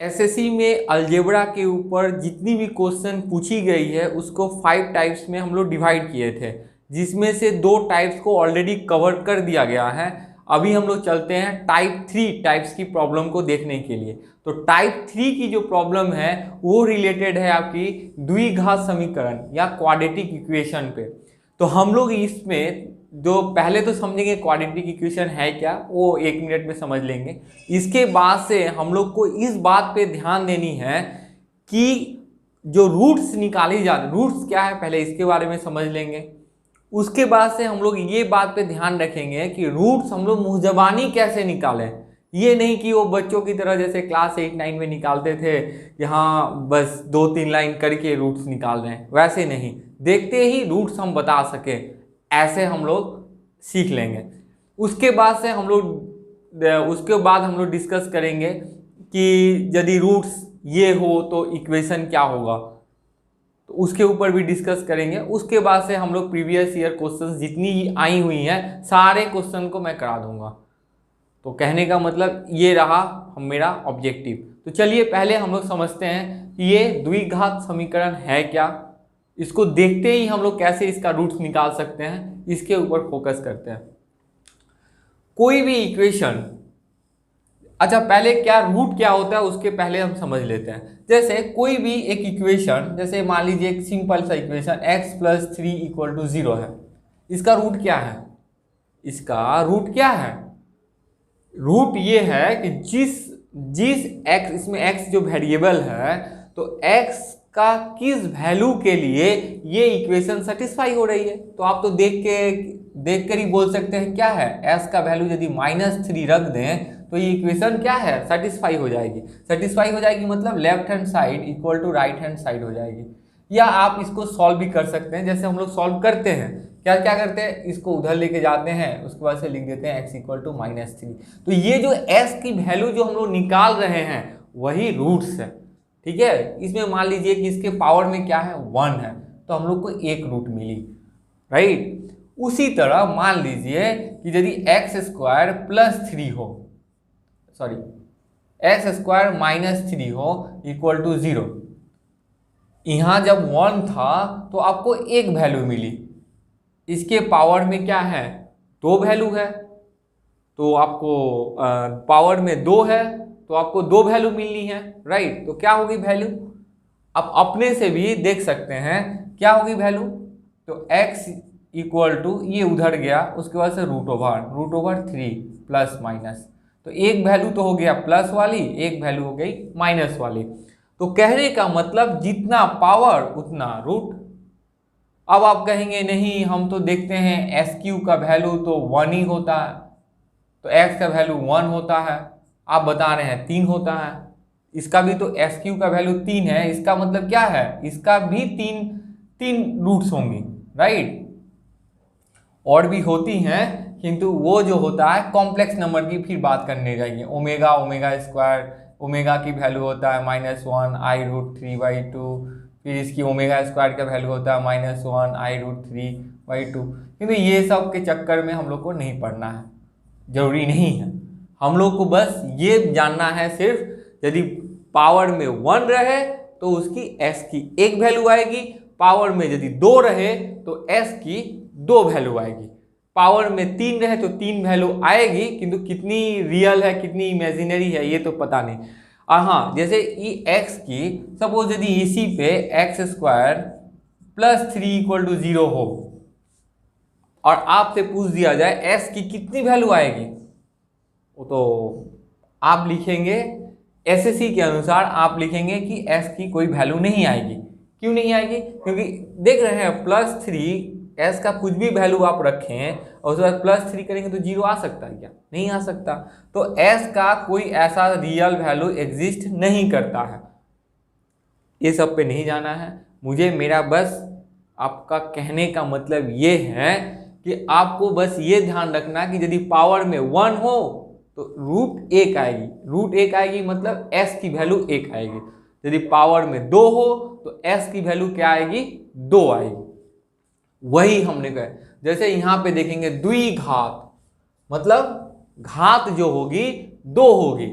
SSC में algebra के ऊपर जितनी भी क्वेश्चन पूछी गई है उसको 5 टाइप्स में हम लोग डिवाइड किए थे, जिसमें से 2 टाइप्स को ऑलरेडी कवर कर दिया गया है। अभी हम लोग चलते हैं टाइप 3 टाइप्स की प्रॉब्लम को देखने के लिए। तो टाइप 3 की जो प्रॉब्लम है वो रिलेटेड है आपकी द्विघात समीकरण या क्वाड्रेटिक इक्वेशन पे। तो हम लोग इसमें जो पहले तो समझेंगे क्वाड्रेटिक इक्वेशन है क्या, वो 1 मिनट में समझ लेंगे। इसके बाद से हम लोग को इस बात पे ध्यान देनी है कि जो रूट्स निकाली जाती, रूट्स क्या है पहले इसके बारे में समझ लेंगे। उसके बाद से हम लोग ये बात पे ध्यान रखेंगे कि रूट्स हम लोग मुहजबानी कैसे निकालें। ये नहीं कि वो बच्चों की तरह जैसे क्लास 8-9 में निकालते थे, यहाँ बस 2-3 लाइन करके रूट्स निकाल रहे हैं, वैसे नहीं, देखते ही रूट्स हम बता सके, ऐसे हम लोग सीख लेंगे। उसके बाद हम लोग डिस्कस करेंगे कि यदि रूट्स ये हो तो इक्वेशन क्या होगा, तो उसके ऊपर भी डिस्कस करेंगे। उसके बाद से हम लोग प्रीवियस ईयर क्वेश्चंस जितनी आई हुई हैं सारे क्वेश्चन को मैं करा दूंगा। तो कहने का मतलब ये रहा मेरा ऑब्जेक्टिव। तो चलिए पहले हम लोग समझते हैं कि ये द्विघात समीकरण है क्या, इसको देखते ही हम लोग कैसे इसका रूट्स निकाल सकते हैं, इसके ऊपर फोकस करते हैं। कोई भी इक्वेशन, अच्छा पहले क्या रूट क्या होता है उसके पहले हम समझ लेते हैं। जैसे कोई भी एक इक्वेशन, जैसे मान लीजिए एक सिंपल सा इक्वेशन x + 3 = 0 है, इसका रूट क्या है? इसका रूट क्या है? रूट ये है कि जिस x, इसमें x जो वेरिएबल है, तो x का किस वैल्यू के लिए ये इक्वेशन सेटिस्फाई हो रही है। तो आप तो देख कर ही बोल सकते हैं क्या है, s का वैल्यू यदि -3 रख दें तो ये इक्वेशन क्या है, सेटिस्फाई हो जाएगी। सेटिस्फाई हो जाएगी मतलब left hand side equal to right hand side हो जाएगी। या आप इसको सॉल्व भी कर सकते हैं, जैसे हम लोग सॉल्व करते हैं, क्या क्या करते हैं, इसको उधर लेके जाते हैं, उसके बाद से लिख देते हैं x = -3। तो ये जो s की वैल्यू जो हम लोग निकाल रहे हैं वही रूट्स है, ठीक है। इसमें मान लीजिए कि इसके पावर में क्या है, 1 है, तो हम लोग को एक रूट मिली, राइट। उसी तरह मान लीजिए कि यदि x² + 3 हो, सॉरी x² -3 हो इक्वल टू 0, यहां जब 1 था तो आपको एक वैल्यू मिली, इसके पावर में क्या है, 2 वैल्यू है, तो आपको पावर में 2 है तो आपको 2 वैल्यू मिलनी है, राइट। तो क्या होगी वैल्यू, आप अपने से भी देख सकते हैं क्या होगी वैल्यू। तो x = ये उधर गया, उसके बाद से √3 प्लस माइनस, तो एक वैल्यू तो हो गया प्लस वाली, एक वैल्यू हो गई माइनस वाली। तो कहने का मतलब जितना पावर उतना रूट। अब आप कहेंगे नहीं, हम तो देखते हैं SQ का वैल्यू तो 1 ही होता है, तो x का वैल्यू 1 होता है, आप बता रहे हैं 3 होता है, इसका भी तो SQ का वैल्यू 3 है, इसका मतलब क्या है, इसका भी तीन रूट्स होंगी, राइट। और भी होती हैं किंतु वो जो होता है कॉम्प्लेक्स नंबर की फिर बात करने जाएंगे। ओमेगा² ओमेगा की वैल्यू होता है -1 i√3/2, फिर इसकी ओमेगा² का वैल्यू होता है -1 i√3/2। किंतु ये सब के चक्कर में हम लोग को नहीं पढ़ना है, जरूरी नहीं है। हम लोग को बस ये जानना है सिर्फ यदि पावर में 1 रहे तो उसकी s की एक वैल्यू आएगी, पावर में यदि 2 रहे तो s की 2 वैल्यू आएगी, पावर में 3 रहे तो 3 वैल्यू आएगी, किंतु कितनी रियल है कितनी इमेजिनरी है ये तो पता नहीं। और हाँ, जैसे x की सपोज यदि इसी पे x² + 3 = 0 हो और आपसे पूछ दिया जाए s की कितनी वैल्यू आएगी, वो तो आप लिखेंगे एसएससी के अनुसार आप लिखेंगे कि s की कोई वैल्यू नहीं आएगी। क्यों नहीं आएगी, क्योंकि देख रहे हैं +3, s का कुछ भी वैल्यू आप रखें और उसके बाद +3 करेंगे तो 0 आ सकता है क्या, नहीं आ सकता। तो s का कोई ऐसा रियल वैल्यू एग्जिस्ट नहीं करता है। ये सब पे नहीं जाना है मुझे, मेरा बस आपका कहने का मतलब ये है कि आपको बस ये ध्यान रखना कि यदि पावर में 1 हो तो √1 आएगी, √1 आएगी मतलब s की वैल्यू 1 आएगी। यदि पावर में 2 हो तो s की वैल्यू क्या आएगी, 2 आएगी। वही हमने कहा, जैसे यहाँ पे देखेंगे द्विघात मतलब घात जो होगी 2 होगी,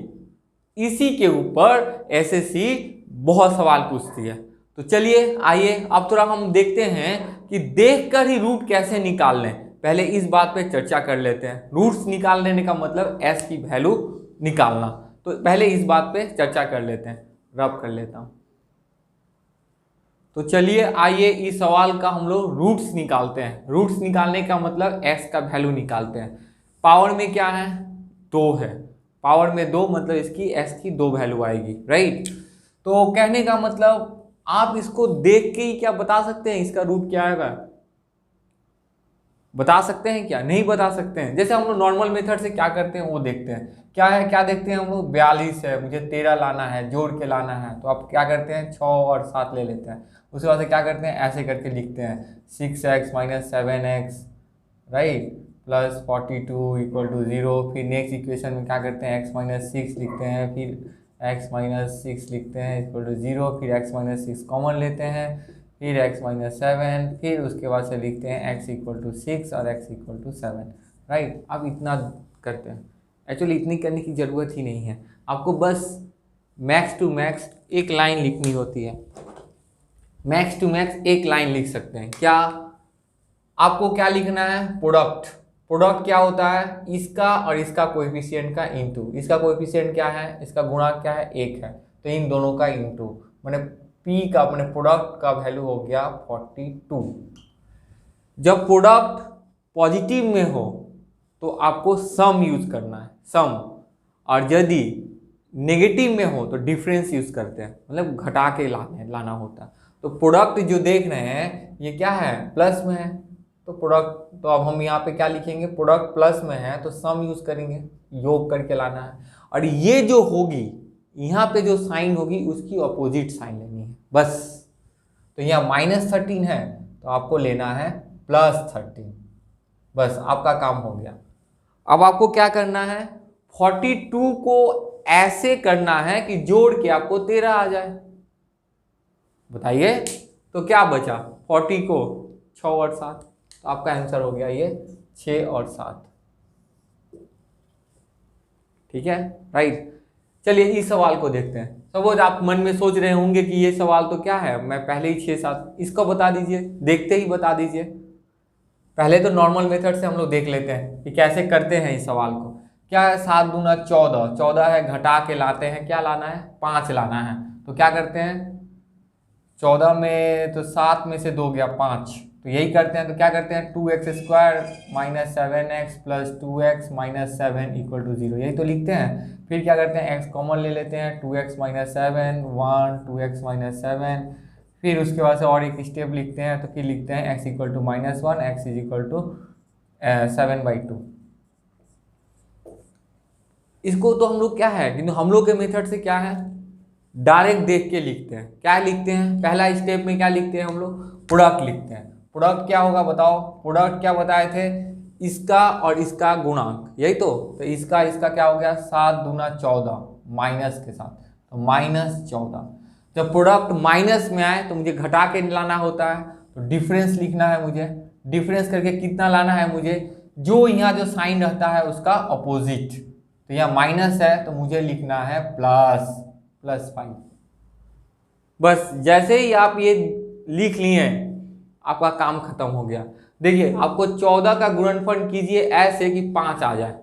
इसी के ऊपर एसएससी बहुत सवाल पूछती है। तो चलिए आइए अब थोड़ा हम देखते हैं कि देखकर ही रूट कैसे निकाल लें। पहले इस बात पे चर्चा कर लेते हैं। रूट्स निकाल लेने का मतलब एस की वैल्यू निकालना। तो पहले इस बात पे चर्चा कर लेते हैं, रब कर लेता हूं। तो चलिए आइए इस सवाल का हम लोग रूट्स निकालते हैं। रूट्स निकालने का मतलब एक्स का वैल्यू निकालते हैं। पावर में क्या है, 2 है। पावर में 2 मतलब इसकी एक्स की 2 वैल्यू आएगी, राइट। तो कहने का मतलब आप इसको देख के ही क्या बता सकते हैं इसका रूट क्या आएगा? बता सकते हैं क्या? नहीं बता सकते हैं। जैसे हम लोग नॉर्मल मेथड से क्या करते हैं वो देखते हैं। क्या है, क्या देखते हैं हम लोग? 42 है, मुझे 13 लाना है, जोड़ के लाना है। तो आप क्या करते हैं, 6 और 7 ले लेते हैं। उसके बाद से क्या करते हैं, ऐसे करके लिखते हैं 6x minus 7x, right, plus 42 equal to 0। फिर नेक्स्ट इक्वेशन में क्या करते हैं, x माइनस 6 लिखते हैं, फिर x माइनस 6 लिखते हैं इक्वल टू 0, फिर x माइनस 6 कॉमन लेते हैं, फिर x माइनस 7, फिर उसके बाद से लिखते हैं x इक्वल टू 6 और x इक्वल टू 7, राइट। अब इतना करते हैं। एक्चुअली इतनी करने की ज़रूरत ही नहीं है, आपको बस मैक्स टू मैक्स एक लाइन लिखनी होती है। मैक्स टू मैक्स एक लाइन लिख सकते हैं। क्या आपको क्या लिखना है, प्रोडक्ट। प्रोडक्ट क्या होता है, इसका और इसका कोएफिशिएंट का इनटू। इसका कोएफिशिएंट क्या है, इसका गुणा क्या है, 1 है, तो इन दोनों का इनटू, मैंने पी का मैंने प्रोडक्ट का वैल्यू हो गया 42। जब प्रोडक्ट पॉजिटिव में हो तो आपको सम यूज करना है, सम। और यदि नेगेटिव में हो तो डिफरेंस यूज करते हैं, मतलब घटा के लाना होता है। तो प्रोडक्ट जो देख रहे हैं ये क्या है, प्लस में है, तो प्रोडक्ट, तो अब हम यहाँ पे क्या लिखेंगे, प्रोडक्ट प्लस में है तो सम यूज करेंगे, योग करके लाना है। और ये जो होगी यहाँ पे जो साइन होगी उसकी अपोजिट साइन लेनी है बस। तो यहाँ -13 है तो आपको लेना है +13, बस आपका काम हो गया। अब आपको क्या करना है, 42 को ऐसे करना है कि जोड़ के आपको 13 आ जाए। बताइए तो क्या बचा, 40 को 6 और 7, तो आपका आंसर हो गया ये 6 और 7। ठीक है, राइट। चलिए इस सवाल को देखते हैं। सपोज आप मन में सोच रहे होंगे कि ये सवाल तो क्या है, मैं पहले ही 6-7, इसको बता दीजिए, देखते ही बता दीजिए। पहले तो नॉर्मल मेथड से हम लोग देख लेते हैं कि कैसे करते हैं इस सवाल को। क्या है, 7 दूना 14, 14 है, घटा के लाते हैं, क्या लाना है, 5 लाना है। तो क्या करते हैं, 14 में तो 7 में से 2 गया 5, तो यही करते हैं। तो क्या करते हैं, 2x² minus 7x plus 2x minus 7 equal to 0, यही तो लिखते हैं। फिर क्या करते हैं, x कॉमन ले लेते हैं, 2x माइनस 7 1, 2x माइनस 7, फिर उसके बाद से और एक स्टेप लिखते हैं, तो फिर लिखते हैं x equal to -1, x is equal to 7/2। इसको तो हम लोग क्या है, किंतु हम लोग के मेथड से क्या है, डायरेक्ट देख के लिखते हैं। क्या लिखते हैं, पहला स्टेप में क्या लिखते हैं हम लोग, प्रोडक्ट लिखते हैं। प्रोडक्ट क्या होगा बताओ, प्रोडक्ट क्या बताए थे, इसका और इसका गुणांक, यही तो इसका क्या हो गया, 7 दूना 14 माइनस के साथ, तो -14। जब प्रोडक्ट माइनस में आए तो मुझे घटा के लाना होता है, तो डिफरेंस लिखना है मुझे। डिफरेंस करके कितना लाना है मुझे, जो यहाँ जो साइन रहता है उसका अपोजिट। तो यहाँ माइनस है तो मुझे लिखना है +5। बस जैसे ही आप ये लिख लिए आपका काम खत्म हो गया। देखिए आपको 14 का गुणनफल कीजिए ऐसे कि 5 आ जाए।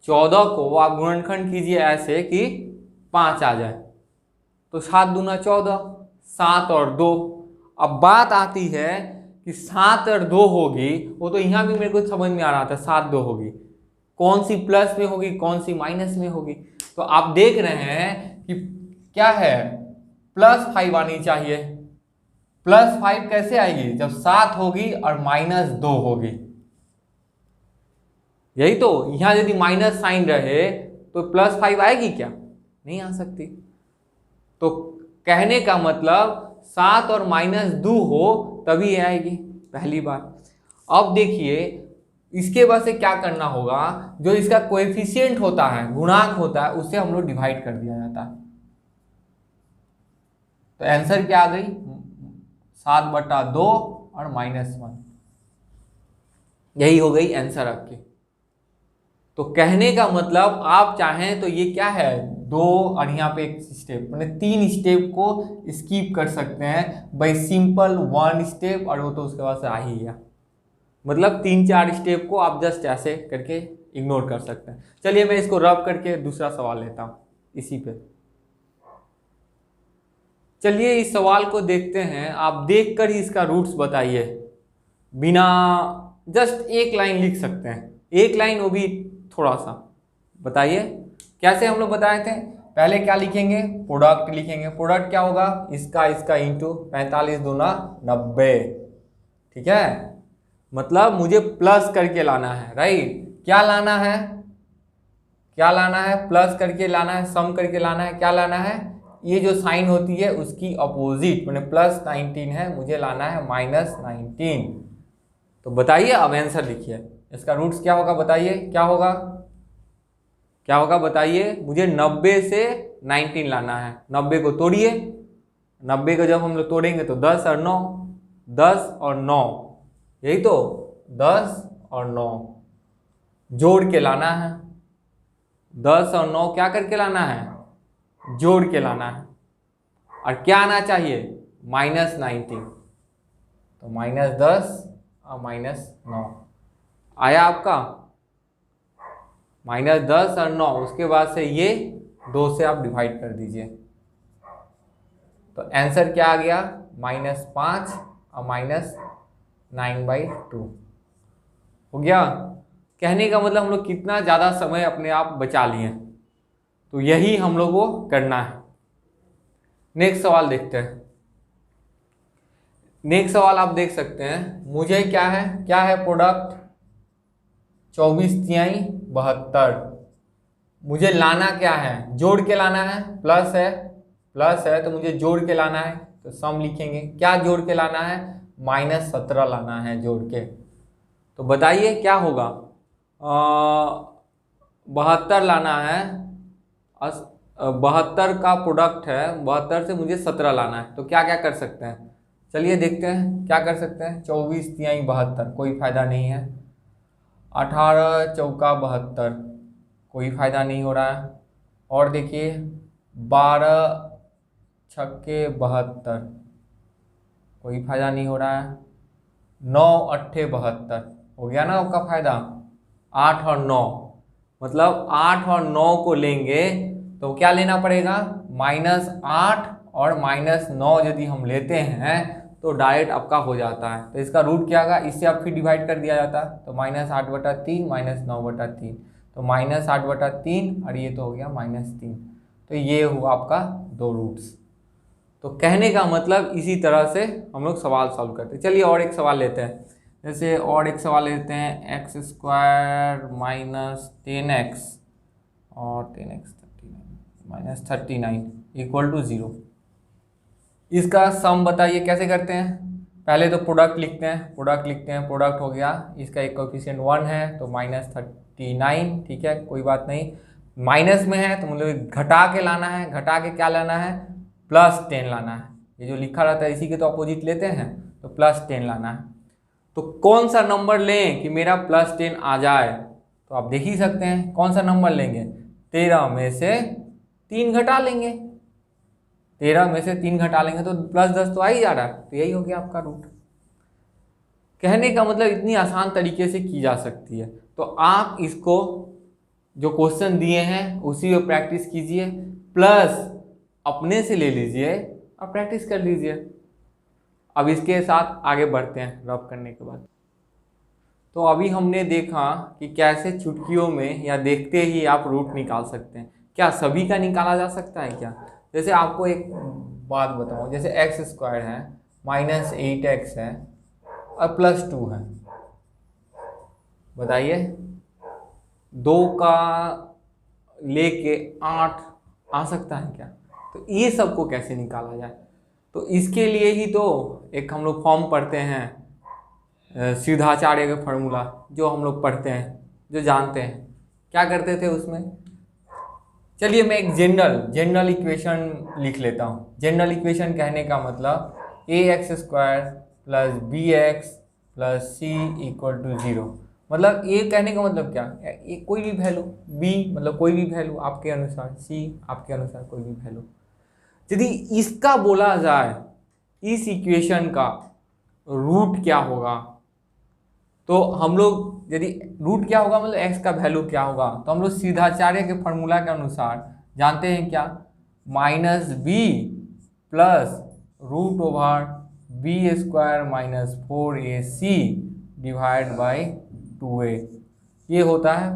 14 को आप गुणनखंड कीजिए ऐसे कि 5 आ जाए, तो 7 दूना 14, 7 और 2। अब बात आती है कि 7 और 2 होगी, वो तो यहाँ भी मेरे को समझ में आ रहा था, 7 2 होगी, कौन सी प्लस में होगी कौन सी माइनस में होगी। तो आप देख रहे हैं कि क्या है, +5 आनी चाहिए। +5 कैसे आएगी, जब 7 होगी और -2 होगी। यही तो, यहां यदि माइनस साइन रहे तो +5 आएगी क्या, नहीं आ सकती। तो कहने का मतलब 7 और -2 हो तभी आएगी, पहली बात। अब देखिए इसके बाद से क्या करना होगा, जो इसका कोएफिशिएंट होता है, गुणांक होता है, उससे हम लोग डिवाइड कर दिया जाता है। तो आंसर क्या आ गई, 7/2 और -1, यही हो गई आंसर आपकी। तो कहने का मतलब आप चाहें तो ये क्या है, 2 और यहाँ पे एक स्टेप, मैंने 3 स्टेप को स्किप कर सकते हैं बाई सिंपल 1 स्टेप, और वो तो उसके बाद से आ ही गया। मतलब 3-4 स्टेप को आप जस्ट ऐसे करके इग्नोर कर सकते हैं। चलिए मैं इसको रब करके दूसरा सवाल लेता हूँ इसी पे। चलिए इस सवाल को देखते हैं, आप देखकर ही इसका रूट्स बताइए, बिना जस्ट एक लाइन लिख सकते हैं, एक लाइन, वो भी थोड़ा सा बताइए। कैसे हम लोग बताए थे, पहले क्या लिखेंगे, प्रोडक्ट लिखेंगे। प्रोडक्ट क्या होगा, इसका इंटू 45 दूना 90, ठीक है। मतलब मुझे प्लस करके लाना है, राइट। क्या लाना है, क्या लाना है, प्लस करके लाना है, सम करके लाना है, क्या लाना है, ये जो साइन होती है उसकी अपोजिट, मैंने प्लस 19 है, मुझे लाना है -19। तो बताइए, अब आंसर लिखिए, इसका रूट्स क्या होगा बताइए, क्या होगा, क्या होगा बताइए। मुझे 90 से 19 लाना है, 90 को तोड़िए, 90 को जब हम लोग तोड़ेंगे तो 10 और 9, 10 और 9, यही तो 10 और 9 जोड़ के लाना है, 10 और 9 क्या करके लाना है, जोड़ के लाना है। और क्या आना चाहिए, -19, तो -10 और -9 आया आपका, -10 और 9, उसके बाद से ये 2 से आप डिवाइड कर दीजिए, तो आंसर क्या आ गया, -5 और -9/2 हो गया। कहने का मतलब हम लोग कितना ज़्यादा समय अपने आप बचा लिए, तो यही हम लोग को करना है। नेक्स्ट सवाल देखते हैं। नेक्स्ट सवाल आप देख सकते हैं, मुझे क्या है प्रोडक्ट 24 तिहाई 72, मुझे लाना क्या है, जोड़ के लाना है, प्लस है तो मुझे जोड़ के लाना है, तो सम लिखेंगे। क्या जोड़ के लाना है, -17 लाना है जोड़ के। तो बताइए क्या होगा, 72 लाना है, 72 का प्रोडक्ट है, 72 से मुझे 17 लाना है, तो क्या क्या कर सकते हैं, चलिए देखते हैं क्या कर सकते हैं। 24 तिहाई 72 कोई फायदा नहीं है, 18 चौका 72 कोई फायदा नहीं हो रहा है, और देखिए 12 छक्के 72 कोई फायदा नहीं हो रहा है, 9 अट्ठे 72 हो गया ना आपका फायदा। 8 और 9, मतलब 8 और 9 को लेंगे तो क्या लेना पड़ेगा, -8 और -9 यदि हम लेते हैं तो डायरेक्ट आपका हो जाता है। तो इसका रूट क्या होगा, इससे आप फिर डिवाइड कर दिया जाता है, तो -8/3 -9/3, तो -8/3 और ये तो हो गया -3, तो ये हुआ आपका 2 रूट्स। तो कहने का मतलब इसी तरह से हम लोग सवाल सॉल्व करते हैं। चलिए और एक सवाल लेते हैं, जैसे और एक सवाल लेते हैं, x² - 10x और 10x 39 -39 = 0। इसका सम बताइए कैसे करते हैं। पहले तो प्रोडक्ट लिखते हैं, प्रोडक्ट हो गया, इसका एक कोएफिशिएंट 1 है तो -39, ठीक है कोई बात नहीं। माइनस में है तो मतलब घटा के लाना है, घटा के क्या लाना है, +10 लाना है। ये जो लिखा रहता है इसी के तो अपोजिट लेते हैं, तो +10 लाना है। तो कौन सा नंबर लें कि मेरा +10 आ जाए, तो आप देख ही सकते हैं कौन सा नंबर लेंगे, 13 में से 3 घटा लेंगे, 13 में से 3 घटा लेंगे तो +10 तो आ ही जा रहा है, तो यही हो गया आपका रूट। कहने का मतलब इतनी आसान तरीके से की जा सकती है। तो आप इसको जो क्वेश्चन दिए हैं उसी में प्रैक्टिस कीजिए, प्लस अपने से ले लीजिए और प्रैक्टिस कर लीजिए। अब इसके साथ आगे बढ़ते हैं रब करने के बाद। तो अभी हमने देखा कि कैसे चुटकियों में या देखते ही आप रूट निकाल सकते हैं। क्या सभी का निकाला जा सकता है क्या? जैसे आपको एक बात बताऊं, जैसे x² है, -8x है और +2 है, बताइए 2 का लेके 8 आ सकता है क्या? तो ये सब को कैसे निकाला जाए, तो इसके लिए ही तो एक हम लोग फॉर्म पढ़ते हैं, सीधाचार्य का फॉर्मूला जो हम लोग पढ़ते हैं, जो जानते हैं। क्या करते थे उसमें, चलिए मैं एक जनरल इक्वेशन लिख लेता हूँ। जनरल इक्वेशन कहने का मतलब ax² + bx + c = 0, मतलब ए कहने का मतलब क्या, ए कोई भी वैल्यू, बी मतलब कोई भी वैल्यू आपके अनुसार, सी आपके अनुसार कोई भी वैल्यू। यदि इसका बोला जाए, इस इक्वेशन का रूट क्या होगा, तो हम लोग यदि रूट क्या होगा मतलब एक्स का वैल्यू क्या होगा, तो हम लोग सीधाचार्य के फॉर्मूला के अनुसार जानते हैं क्या, minus B plus root over B square minus 4ac divide by 2a, ये होता है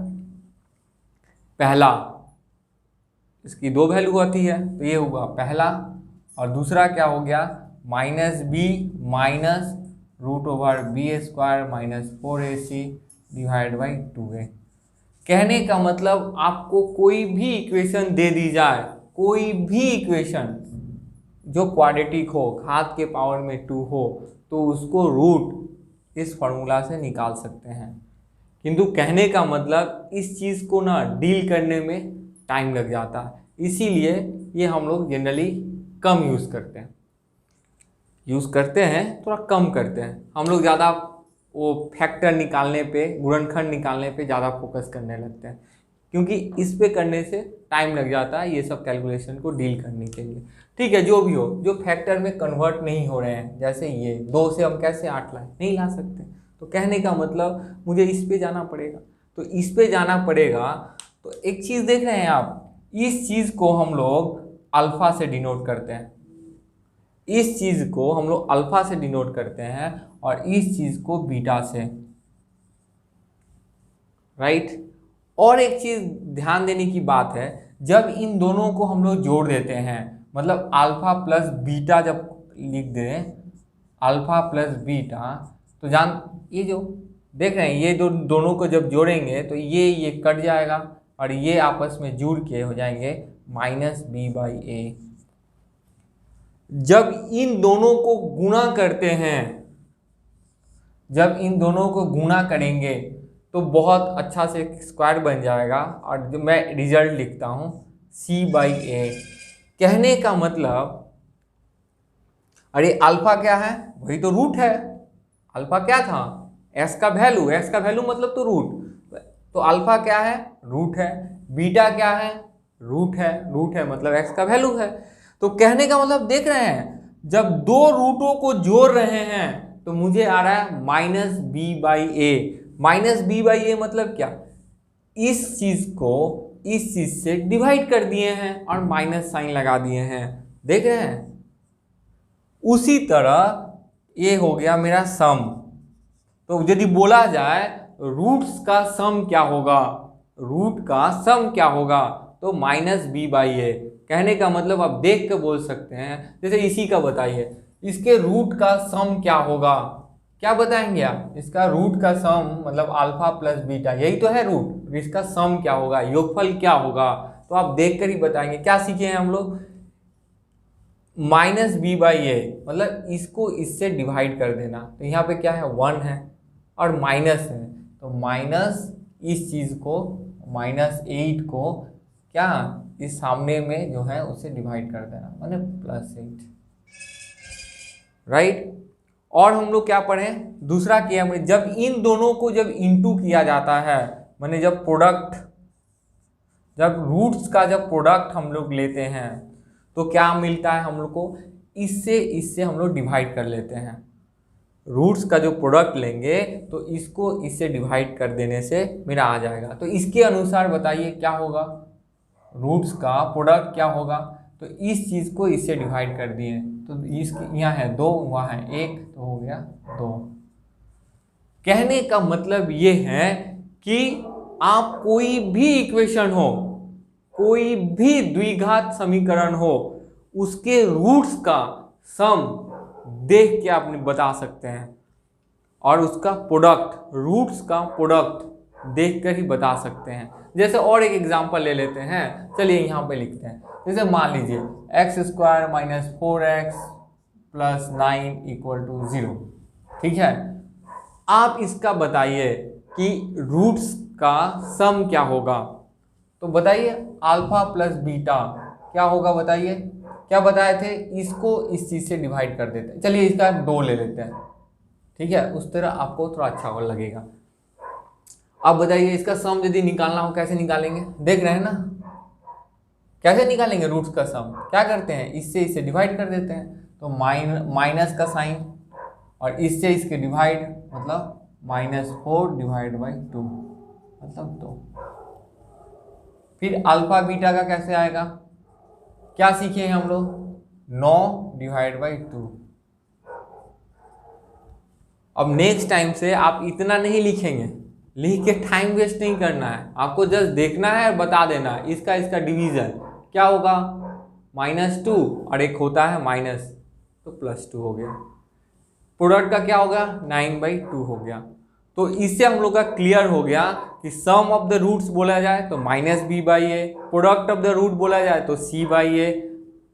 पहला। इसकी दो वैल्यू होती है तो ये हुआ पहला, और दूसरा क्या हो गया, minus B minus root over B square minus 4ac divide by 2a। कहने का मतलब आपको कोई भी इक्वेशन दे दी जाए, कोई भी इक्वेशन जो क्वाड्रेटिक हो, घात के पावर में 2 हो, तो उसको रूट इस फॉर्मूला से निकाल सकते हैं। किंतु कहने का मतलब इस चीज़ को ना डील करने में टाइम लग जाता है, इसीलिए ये हम लोग जनरली कम यूज़ करते हैं, थोड़ा कम करते हैं। हम लोग ज़्यादा वो फैक्टर निकालने पे, गुणनखंड निकालने पे ज़्यादा फोकस करने लगते हैं, क्योंकि इस पे करने से टाइम लग जाता है ये सब कैलकुलेशन को डील करने के लिए। ठीक है, जो भी हो, जो फैक्टर में कन्वर्ट नहीं हो रहे हैं, जैसे ये 2 से हम कैसे 8 लाए, नहीं ला सकते, तो कहने का मतलब मुझे इस पे जाना पड़ेगा। तो इस पे जाना पड़ेगा, तो एक चीज़ देख रहे हैं आप, इस चीज़ को हम लोग अल्फा से डिनोट करते हैं, इस चीज़ को हम लोग अल्फा से डिनोट करते हैं, और इस चीज़ को बीटा से, राइट। और एक चीज़ ध्यान देने की बात है, जब इन दोनों को हम लोग जोड़ देते हैं, मतलब अल्फा प्लस बीटा जब लिख दें, अल्फा प्लस बीटा, तो ये जो देख रहे हैं, ये दोनों को जब जोड़ेंगे तो ये कट जाएगा, और ये आपस में जुड़ के हो जाएंगे माइनस बी बाई ए। जब इन दोनों को गुणा करते हैं, जब इन दोनों को गुणा करेंगे तो बहुत अच्छा से स्क्वायर बन जाएगा, और जो मैं रिजल्ट लिखता हूँ c बाई ए। कहने का मतलब, अरे अल्फा क्या है, वही तो रूट है। अल्फा क्या था, s का वैल्यू, s का वैल्यू मतलब तो रूट, तो अल्फा क्या है, रूट है। बीटा क्या है, रूट है मतलब x का वैल्यू है। तो कहने का मतलब देख रहे हैं, जब दो रूटों को जोड़ रहे हैं तो मुझे आ रहा है minus b by a. Minus b by ए मतलब क्या, इस चीज को इस चीज से डिवाइड कर दिए हैं और माइनस साइन लगा दिए हैं, देख रहे हैं। उसी तरह ये हो गया मेरा सम। तो यदि बोला जाए रूट्स का सम क्या होगा, रूट का सम क्या होगा, तो माइनस बी बाई ए। कहने का मतलब आप देख के बोल सकते हैं, जैसे इसी का बताइए, इसके रूट का सम क्या होगा, क्या बताएंगे आप, इसका रूट का सम मतलब अल्फा प्लस बीटा, यही तो है रूट, इसका सम क्या होगा, योगफल क्या होगा, तो आप देख कर ही बताएंगे। क्या सीखे हैं हम लोग, माइनस बी बाई ए मतलब इसको इससे डिवाइड कर देना, तो यहाँ पे क्या है 1 है और माइनस है, तो माइनस इस चीज को माइनस 8 को क्या इस सामने में जो है उससे डिवाइड कर देना, माने प्लस 8, राइट। और हम लोग क्या पढ़े, दूसरा किया हमने, जब इन दोनों को जब इंटू किया जाता है, माने जब प्रोडक्ट, जब रूट्स का जब प्रोडक्ट हम लोग लेते हैं तो क्या मिलता है हम लोग को, इससे हम लोग डिवाइड कर लेते हैं। रूट्स का जो प्रोडक्ट लेंगे तो इसको इससे डिवाइड कर देने से मेरा आ जाएगा। तो इसके अनुसार बताइए क्या होगा, रूट्स का प्रोडक्ट क्या होगा, तो इस चीज़ को इससे डिवाइड कर दिए, तो इसके यहाँ है 2, वहाँ है 1, तो हो गया 2। कहने का मतलब ये है कि आप कोई भी इक्वेशन हो, कोई भी द्विघात समीकरण हो, उसके रूट्स का सम देख के आप बता सकते हैं, और उसका प्रोडक्ट, रूट्स का प्रोडक्ट देख कर ही बता सकते हैं। जैसे और एक एग्जांपल ले लेते हैं, चलिए यहाँ पे लिखते हैं। जैसे मान लीजिए x square minus 4x plus 9 equal to 0, ठीक है। आप इसका बताइए कि रूट्स का सम क्या होगा, तो बताइए अल्फा प्लस बीटा क्या होगा, बताइए क्या बताए थे, इसको इस चीज़ से डिवाइड कर देते हैं। चलिए इसका 2 ले लेते हैं, ठीक है, उस तरह आपको थोड़ा अच्छा और लगेगा। अब बताइए इसका सम यदि निकालना हो कैसे निकालेंगे, देख रहे हैं ना कैसे निकालेंगे रूट्स का सम। क्या करते हैं, इससे इसे डिवाइड कर देते हैं, तो माइनस का साइन और इससे इसके डिवाइड, मतलब -4/2 मतलब 2। फिर अल्फा बीटा का कैसे आएगा, क्या सीखे हैं हम लोग, 9/2। अब नेक्स्ट टाइम से आप इतना नहीं लिखेंगे, लिख के टाइम वेस्ट नहीं करना है, आपको जस्ट देखना है और बता देना है इसका डिवीजन क्या होगा, -2 और एक होता है माइनस, तो +2 हो गया। प्रोडक्ट का क्या होगा, 9/2 हो गया। तो इससे हम लोग का क्लियर हो गया कि सम ऑफ द रूट्स बोला जाए तो -b/a, product of the root बोला जाए तो c/a।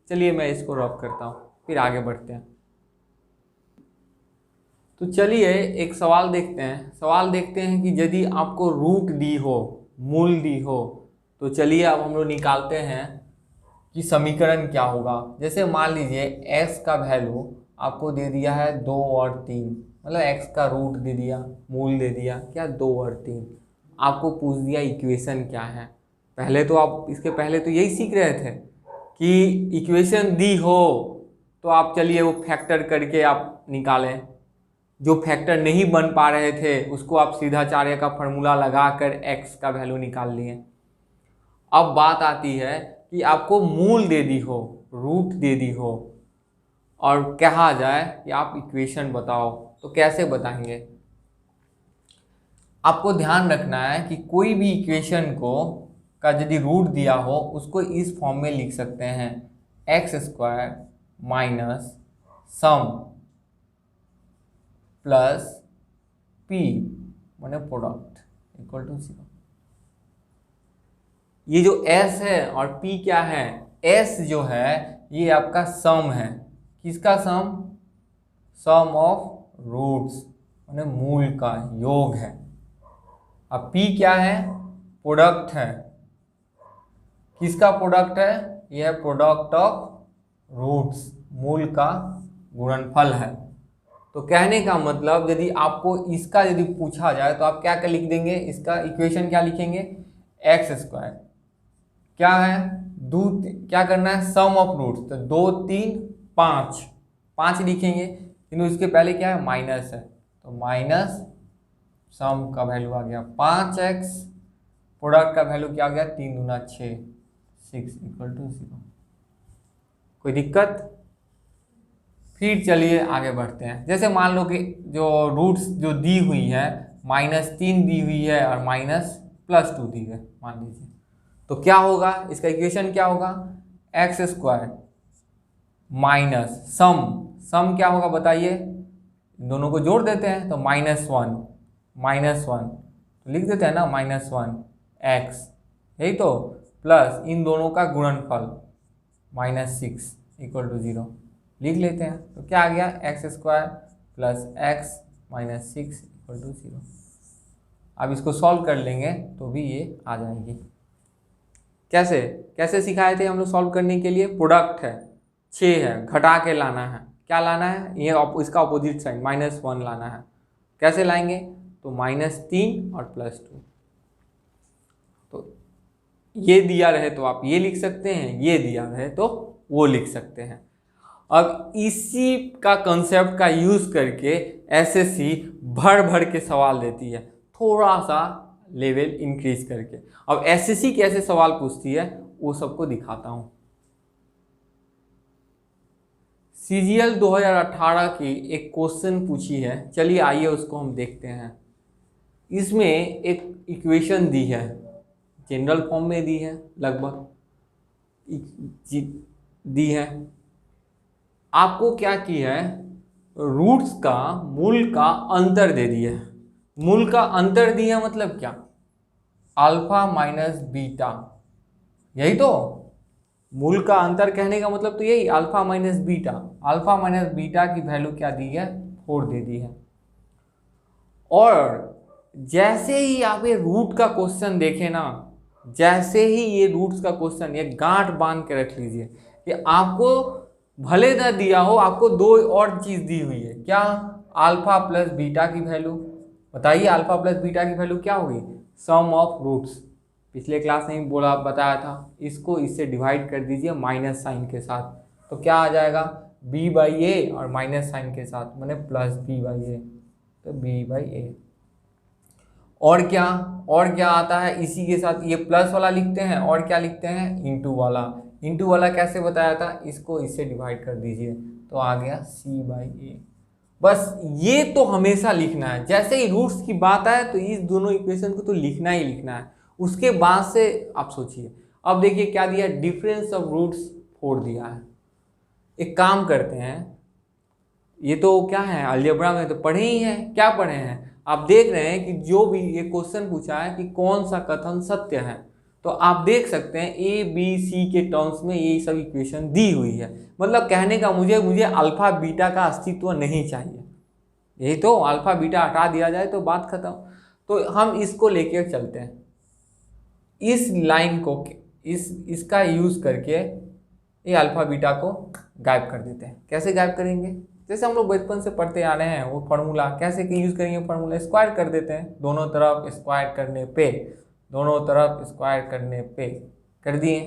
चलिए मैं इसको रब करता हूँ, फिर आगे बढ़ते हैं। तो चलिए एक सवाल देखते हैं। सवाल देखते हैं कि यदि आपको रूट दी हो, मूल दी हो, तो चलिए अब हम लोग निकालते हैं कि समीकरण क्या होगा। जैसे मान लीजिए x का वैल्यू आपको दे दिया है 2 और 3, मतलब x का रूट दे दिया, मूल दे दिया क्या 2 और 3। आपको पूछ दिया इक्वेशन क्या है। पहले तो आप इसके पहले तो यही सीख रहे थे कि इक्वेशन दी हो तो आप चलिए वो फैक्टर करके आप निकालें, जो फैक्टर नहीं बन पा रहे थे उसको आप सीधाचार्य का फॉर्मूला लगाकर x का वैल्यू निकाल लिए। अब बात आती है कि आपको मूल दे दी हो, रूट दे दी हो और कहा जाए कि आप इक्वेशन बताओ, तो कैसे बताएंगे। आपको ध्यान रखना है कि कोई भी इक्वेशन को का यदि रूट दिया हो उसको इस फॉर्म में लिख सकते हैं, x² minus sum plus p माने प्रोडक्ट इक्वल टू 0। ये जो s है और p क्या है, s जो है ये आपका सम है, किसका सम, सम ऑफ रूट्स माने मूल का योग है। अब p क्या है, प्रोडक्ट है, किसका प्रोडक्ट है, यह है प्रोडक्ट ऑफ रूट्स, मूल का गुणनफल है। तो कहने का मतलब यदि आपको इसका यदि पूछा जाए तो आप क्या क्या लिख देंगे, इसका इक्वेशन क्या लिखेंगे, x² क्या है, क्या करना है, सम ऑफ रूट्स, तो 2 3 5 लिखेंगे, किंतु इसके पहले क्या है, माइनस है, तो माइनस सम का वैल्यू आ गया 5x, प्रोडक्ट का वैल्यू क्या आ गया 3 दूना 6 इक्वल टू 0। कोई दिक्कत। फिर चलिए आगे बढ़ते हैं। जैसे मान लो कि जो रूट्स जो दी हुई है, -3 दी हुई है और -+2 दी है मान लीजिए, तो क्या होगा, इसका इक्वेशन क्या होगा, x² माइनस सम क्या होगा बताइए, दोनों को जोड़ देते हैं तो -1 तो लिख देते हैं ना -1x, यही तो, प्लस इन दोनों का गुणनफल -6 इक्वल टू 0 लिख लेते हैं। तो क्या आ गया, x² plus x minus 6 equal to 0। अब इसको सॉल्व कर लेंगे तो भी ये आ जाएगी। कैसे सिखाए थे हम लोग सॉल्व करने के लिए, प्रोडक्ट है 6 है, घटा के लाना है, क्या लाना है, ये इसका अपोजिट साइन -1 लाना है। कैसे लाएंगे, तो -3 और +2। तो ये दिया रहे तो आप ये लिख सकते हैं, ये दिया रहे तो वो लिख सकते हैं। अब इसी का कंसेप्ट का यूज करके एसएससी भर के सवाल देती है, थोड़ा सा लेवल इंक्रीज करके। अब एसएससी कैसे सवाल पूछती है वो सबको दिखाता हूं। सीजीएल 2018 की एक क्वेश्चन पूछी है, चलिए आइए उसको हम देखते हैं। इसमें एक इक्वेशन दी है, जनरल फॉर्म में दी है, लगभग दी है। आपको क्या की है, रूट्स का मूल का अंतर दे दिया है। मूल का अंतर दिया मतलब क्या, अल्फा माइनस बीटा, यही तो मूल का अंतर कहने का मतलब तो यही, alpha minus beta. Alpha minus beta की वैल्यू क्या दी है, 4 दे दी है। और जैसे ही आप ये रूट का क्वेश्चन देखें ना, जैसे ही ये रूट्स का क्वेश्चन, ये गांठ बांध के रख लीजिए कि आपको भले ना दिया हो, आपको 2 और चीज दी हुई है, क्या, अल्फा प्लस बीटा की वैल्यू, बताइए अल्फा प्लस बीटा की वैल्यू क्या होगी, सम ऑफ रूट्स। पिछले क्लास में बोला बताया था, इसको इससे डिवाइड कर दीजिए माइनस साइन के साथ, तो क्या आ जाएगा b बाई ए, और माइनस साइन के साथ मैंने प्लस b बाई ए, तो b बाई ए। और क्या आता है इसी के साथ, ये प्लस वाला लिखते हैं और क्या लिखते हैं, इंटू वाला। इंटू वाला कैसे बताया था, इसको इससे डिवाइड कर दीजिए तो आ गया c बाई ए। बस ये तो हमेशा लिखना है, जैसे ही रूट्स की बात आए तो इस दोनों इक्वेशन को तो लिखना ही लिखना है। उसके बाद से आप सोचिए, अब देखिए क्या दिया, डिफरेंस ऑफ रूट्स 4 दिया है। एक काम करते हैं, ये तो क्या है अलजेब्रा में तो पढ़े ही हैं, क्या पढ़े हैं, आप देख रहे हैं कि जो भी ये क्वेश्चन पूछा है कि कौन सा कथन सत्य है, तो आप देख सकते हैं ए बी सी के टर्म्स में ये सब इक्वेशन दी हुई है। मतलब कहने का मुझे अल्फा बीटा का अस्तित्व नहीं चाहिए, यही तो, अल्फा बीटा हटा दिया जाए तो बात खत्म। तो हम इसको लेके चलते हैं, इस लाइन को इसका यूज करके ये अल्फा बीटा को गायब कर देते हैं। कैसे गायब करेंगे, जैसे हम लोग बचपन से पढ़ते आ रहे हैं वो फॉर्मूला, कैसे यूज करेंगे फॉर्मूला, स्क्वायर कर देते हैं, दोनों तरफ स्क्वायर करने पे, दोनों तरफ स्क्वायर करने पे कर दिए।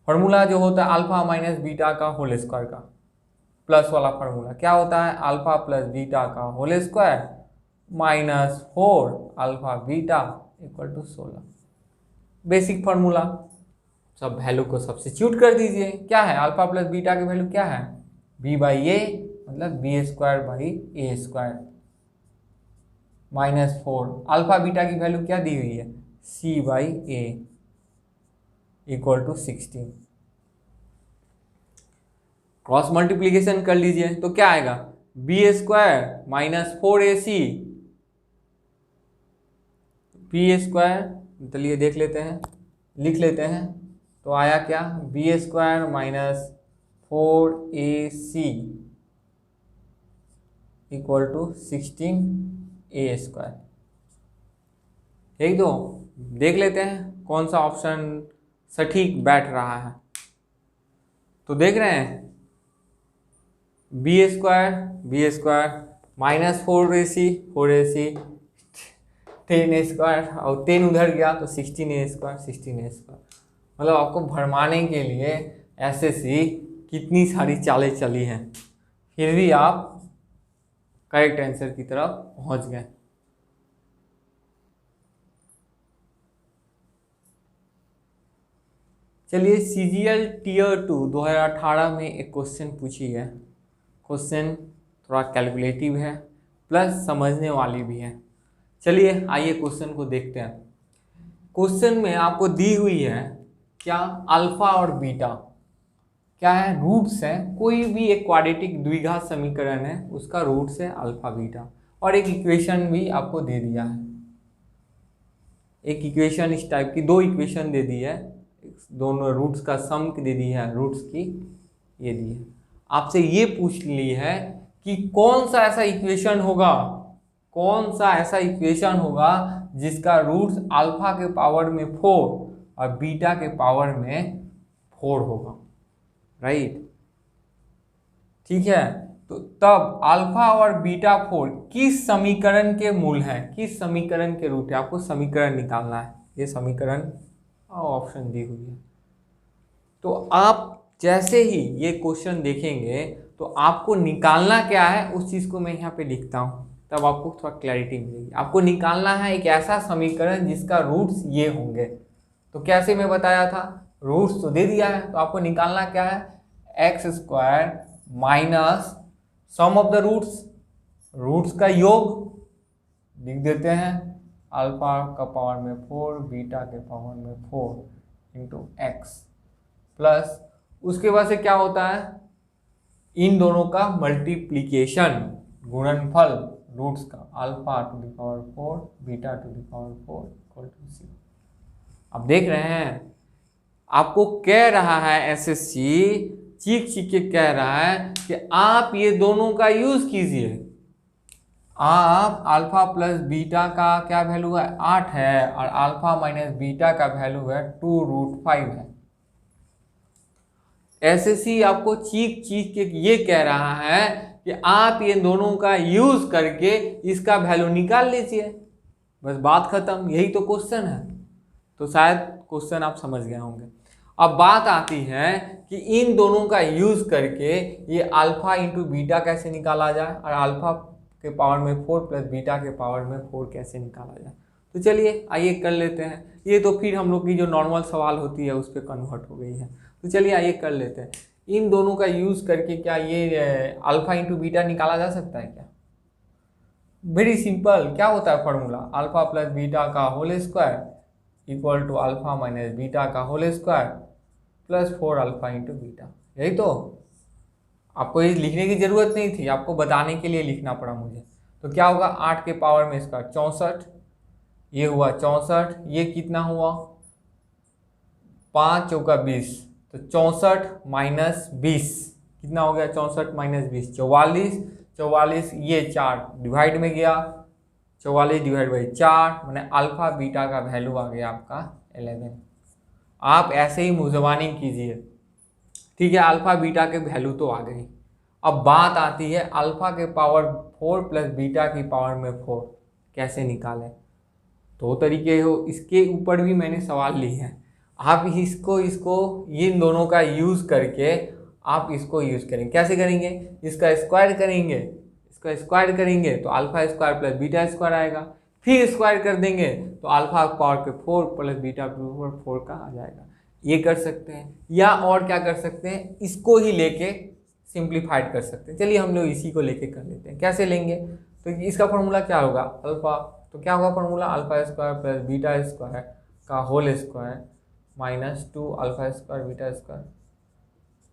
फॉर्मूला जो होता है अल्फा माइनस बीटा का होल स्क्वायर का, प्लस वाला फॉर्मूला क्या होता है, अल्फा प्लस बीटा का whole square minus 4 alpha beta equal to 16। Basic formula, सब वैल्यू को सब्स्टिट्यूट कर दीजिए। क्या है अल्फा प्लस बीटा की वैल्यू क्या है, b बाई ए मतलब B square by A square minus 4 alpha beta की वैल्यू क्या दी हुई है, c by A equal to 16। Cross multiplication कर लीजिए तो क्या आएगा, B square minus 4ac, B square, चलिए देख लेते हैं, लिख लेते हैं, तो आया क्या, B square minus 4ac equal to 16a square. एक दो देख लेते हैं कौन सा ऑप्शन सटीक बैठ रहा है। तो देख रहे हैं B square minus 4ac 10 square, और 10 उधर गया तो 16a स्क्वायर। मतलब आपको भरमाने के लिए एसएससी कितनी सारी चालें चली हैं, फिर भी आप करेक्ट आंसर की तरफ पहुंच गए। चलिए सीजीएल टीयर 2 2018 में एक क्वेश्चन पूछी है। क्वेश्चन थोड़ा कैलकुलेटिव है प्लस समझने वाली भी है। चलिए आइए क्वेश्चन को देखते हैं। क्वेश्चन में आपको दी हुई है क्या, अल्फा और बीटा क्या है, रूट्स है, कोई भी एक क्वाड्रेटिक द्विघात समीकरण है उसका रूट्स है अल्फा बीटा, और एक इक्वेशन भी आपको दे दिया है। एक इक्वेशन इस टाइप की, दो इक्वेशन दे दी है, दोनों रूट्स का सम दे दी है, रूट्स की ये दी है। आपसे ये पूछ ली है कि कौन सा ऐसा इक्वेशन होगा जिसका रूट्स अल्फा के पावर में 4 और बीटा के पावर में 4 होगा, राइट। ठीक है, तो तब अल्फा और बीटा 4 किस समीकरण के मूल हैं, किस समीकरण के रूट है, आपको समीकरण निकालना है। ये समीकरण ऑप्शन दी हुई है। तो आप जैसे ही ये क्वेश्चन देखेंगे तो आपको निकालना क्या है उस चीज को मैं यहाँ पे लिखता हूँ, तब आपको थोड़ा क्लैरिटी मिलेगी। आपको निकालना है एक ऐसा समीकरण जिसका रूट्स ये होंगे। तो कैसे मैं बताया था, रूट्स तो दे दिया है, तो आपको निकालना क्या है, x square minus sum of the roots का योग लिख देते हैं, अल्फा का पावर में 4 बीटा के पावर में 4 इंटू एक्स, प्लस उसके बाद से क्या होता है, इन दोनों का मल्टीप्लीकेशन, गुणनफल रूट्स का, alpha to the power 4 beta to the power 4 equal to 0। अब देख रहे हैं आपको कह रहा है एसएससी, चीख के कह रहा है कि आप ये दोनों का यूज कीजिए। आप अल्फा प्लस बीटा का क्या वैल्यू है 8 है, और अल्फा माइनस बीटा का वैल्यू है 2√5 है। एसएससी आपको चीख के ये कह रहा है कि आप ये दोनों का यूज करके इसका वैल्यू निकाल लीजिए, बस बात खत्म। यही तो क्वेश्चन है। तो शायद क्वेश्चन आप समझ गए होंगे। अब बात आती है कि इन दोनों का यूज करके ये अल्फा इंटू बीटा कैसे निकाला जाए और अल्फा के पावर में 4 प्लस बीटा के पावर में 4 कैसे निकाला जाए। तो चलिए आइए कर लेते हैं। ये तो फिर हम लोग की जो नॉर्मल सवाल होती है उस पर कन्वर्ट हो गई है। तो चलिए आइए कर लेते हैं। इन दोनों का यूज करके क्या ये अल्फा इंटू बीटा निकाला जा सकता है क्या? Very simple. क्या होता है फॉर्मूला? अल्फा प्लस बीटा का whole square equal to alpha minus beta का whole square plus 4 alpha into beta. यही तो। आपको ये लिखने की जरूरत नहीं थी, आपको बताने के लिए लिखना पड़ा मुझे। तो क्या होगा? 8 के पावर में इसका 64, ये हुआ 64, ये कितना हुआ? 5 चौका 20, तो 64 माइनस 20 कितना हो गया? 64 माइनस 20 44, 44 ये 4 डिवाइड में गया, 44 डिवाइड बाई 4 मैंने अल्फा बीटा का वैल्यू आ गया आपका 11। आप ऐसे ही मुजवानी कीजिए, ठीक है। अल्फा बीटा के वैल्यू तो आ गई। अब बात आती है अल्फा के पावर 4 प्लस बीटा की पावर में 4 कैसे निकालें। दो तरीके हो, इसके ऊपर भी मैंने सवाल लिए हैं। आप इसको इन दोनों का यूज करके आप इसको यूज करेंगे। कैसे करेंगे? इसका स्क्वायर करेंगे, इसका स्क्वायर करेंगे तो alpha square plus beta square आएगा, फिर स्क्वायर कर देंगे तो अल्फा पावर पे 4 प्लस बीटा पावर 4 का आ जाएगा। ये कर सकते हैं, या और क्या कर सकते हैं, इसको ही लेके सिंप्लीफाइड कर सकते हैं। चलिए हम लोग इसी को लेके कर लेते हैं। कैसे लेंगे? तो इसका फॉर्मूला क्या होगा? अल्फा, तो क्या होगा formula? Alpha square plus beta square का whole square minus 2 alpha square beta square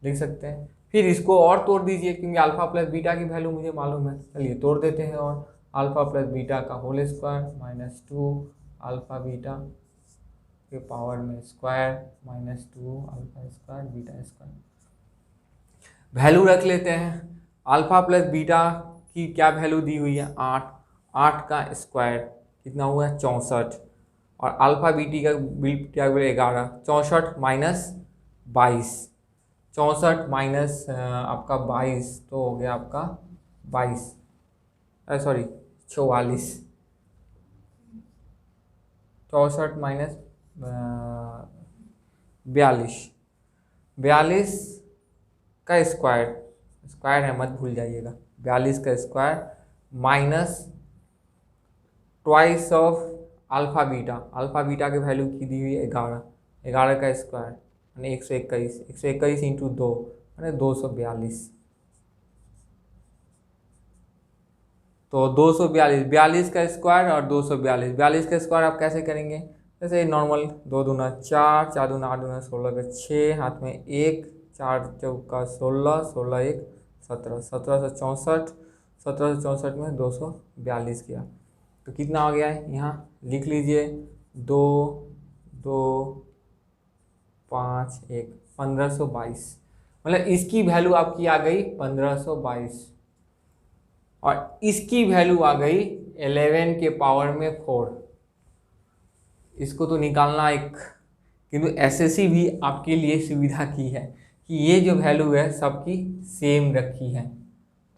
लिख सकते हैं। फिर इसको और तोड़ दीजिए, क्योंकि अल्फा प्लस बीटा की वैल्यू मुझे मालूम है। चलिए तोड़ देते हैं। और अल्फा प्लस बीटा का whole square minus 2 alpha beta के पावर में square minus 2 alpha square beta square. Value रख लेते हैं। अल्फा प्लस बीटा की क्या वैल्यू दी हुई है? 8, 8 का स्क्वायर कितना हुआ? 64, और अल्फा बीटी का क्या 11, 64 माइनस 22, 64 माइनस आपका 22 तो हो गया आपका 22, सॉरी 44, 64 माइनस 42, 42 का स्क्वायर, स्क्वायर है मत भूल जाइएगा, 42 का square minus twice of alpha beta. Alpha beta की वैल्यू की दी हुई है 11, 11 का स्क्वायर यानी 121, 121 इंटू 2 यानी 242। तो 242, 42 का स्क्वायर और 242, 42 का स्क्वायर आप कैसे करेंगे? जैसे नॉर्मल 2 दूना 4, 4 दूना 8 दूना 16 का 6, हाथ में 1, 4 चौका 16, 16 1 17, 1764, 1764 में 242 किया तो कितना आ गया है? यहाँ लिख लीजिए 2 2 5 1 1522। मतलब इसकी वैल्यू आपकी आ गई 1522 और इसकी वैल्यू आ गई 11 के पावर में 4। इसको तो निकालना एक, किंतु एसएससी भी आपके लिए सुविधा की है कि ये जो वैल्यू है सबकी सेम रखी है।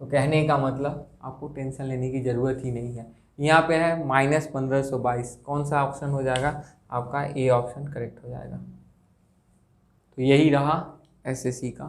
तो कहने का मतलब आपको टेंशन लेने की ज़रूरत ही नहीं है। यहाँ पे है माइनस 1522, कौन सा ऑप्शन हो जाएगा? आपका ए ऑप्शन करेक्ट हो जाएगा। तो यही रहा एसएससी का